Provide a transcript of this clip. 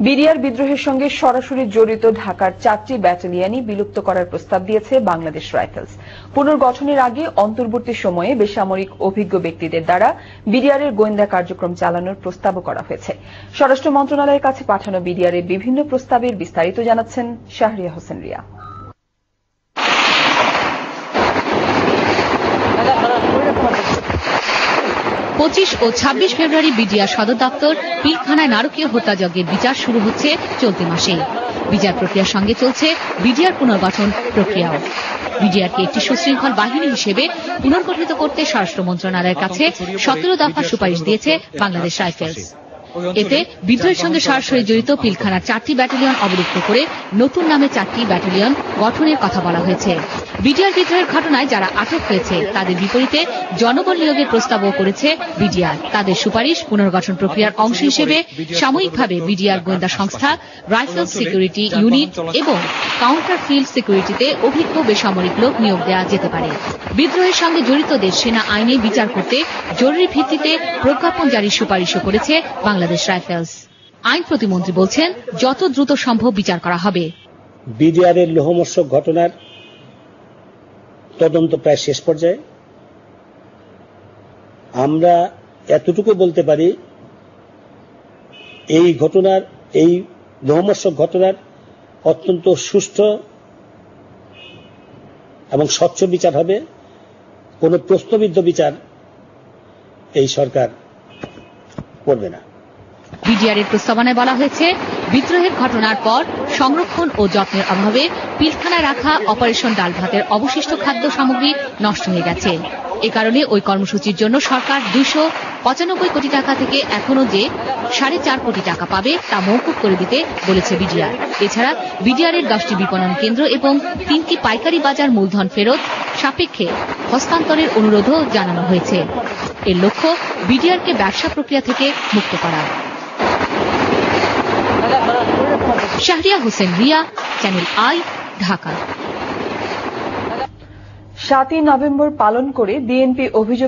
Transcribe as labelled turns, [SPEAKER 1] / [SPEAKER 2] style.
[SPEAKER 1] BDR বিদ্রোহের সঙ্গে সরাসরি জড়িত ঢাকার 4টি ব্যাটালিয়নই বিলুপ্ত করার প্রস্তাব দিয়েছে বাংলাদেশ রাইফেলস। পুনর্গঠনের আগে অন্তর্বর্তী সময়ে বেসামরিক অভিজ্ঞ ব্যক্তিদের দ্বারা বিডিআর এর গোয়েন্দা কার্যক্রম চালানোর প্রস্তাবও করা হয়েছে। স্বরাষ্ট্র মন্ত্রণালয়ের কাছে পাঠানো বিডিআর এর বিভিন্ন প্রস্তাবের বিস্তারিত জানাচ্ছেন শাহরিয়া হোসেন রিয়া।
[SPEAKER 2] 25 ও 26 ফেব্রুয়ারি বিডিআর সদর দপ্তর পিলখানায় নারকীয় হত্যাযজ্ঞের বিচার শুরু হচ্ছে চলতি মাসে। বিচার প্রক্রিয়ার সঙ্গে চলছে বিডিআর পুনর্গঠন প্রক্রিয়াও। বিডিআরকে একটি সুশৃঙ্খল বাহিনী হিসেবে পুনর্গঠিত করতে স্বরাষ্ট্র মন্ত্রণালয়ের কাছে 17 দফা সুপারিশ দিয়েছে বাংলাদেশ রাইফেলস। এতে বিদ্রোহের সঙ্গে সরাসরি জড়িত পিলখানার 4টি ব্যাটালিয়ন অবলুপ্ত করে নতুন নামে 4টি ব্যাটালিয়ন গঠনের কথা বলা হয়েছে। বিডিআর বিদ্রোহের ঘটনায় যারা আটক হয়েছে তাদের বিপরীতে জনবল নিয়োগের প্রস্তাবও করেছে বিডিআর। তাদের সুপারিশ পুনর্গঠন প্রক্রিয়ার অংশ হিসেবে সাময়িকভাবে বিডিআর গোয়েন্দা সংস্থা, রাইফেলস সিকিউরিটি ইউনিট এবং কাউন্টার ফিল্ড সিকিউরিটিতে অভিজ্ঞ বেসামরিক লোক নিয়োগ দেওয়া যেতে পারে। বিদ্রোহের সঙ্গে জড়িতদের সেনা আইনে বিচার করতে জরুরি ভিত্তিতে প্রজ্ঞাপন জারির সুপারিশও করেছে বাংলাদেশ রাইফেলস। আইন প্রতিমন্ত্রী বলছেন, যত দ্রুত সম্ভব বিচার করা হবে।
[SPEAKER 3] বিডিআর এর লোহমর্ষক ঘটনার তদন্ত প্রায় শেষ পর্যায়ে। আমরা এতটুকু বলতে পারি, এই লোহমর্ষক ঘটনার অত্যন্ত সুষ্ঠু এবং স্বচ্ছ বিচার হবে। কোন প্রশ্নবিদ্ধ বিচার এই সরকার করবে না।
[SPEAKER 2] বিডিআর এর প্রস্তাবনায় বলা হয়েছে, বিদ্রোহের ঘটনার পর সংরক্ষণ ও যত্নের অভাবে পিলখানায় রাখা অপারেশন ডাল ভাতের অবশিষ্ট খাদ্য সামগ্রী নষ্ট হয়ে গেছে। এ কারণে ওই কর্মসূচির জন্য সরকার 295 কোটি টাকা থেকে এখনো যে 4.5 কোটি টাকা পাবে তা মওকুফ করে দিতে বলেছে বিডিআর। এছাড়া বিডিআর এর 10টি বিপণন কেন্দ্র এবং 3টি পাইকারি বাজার মূলধন ফেরত সাপেক্ষে হস্তান্তরের অনুরোধও জানানো হয়েছে। এর লক্ষ্য বিডিআরকে ব্যবসা প্রক্রিয়া থেকে মুক্ত করা। Shahriya Hossain Riya, channel I, Dhaka.
[SPEAKER 1] 7ই নভেম্বর পালন করে বিএনপি অভিযোগ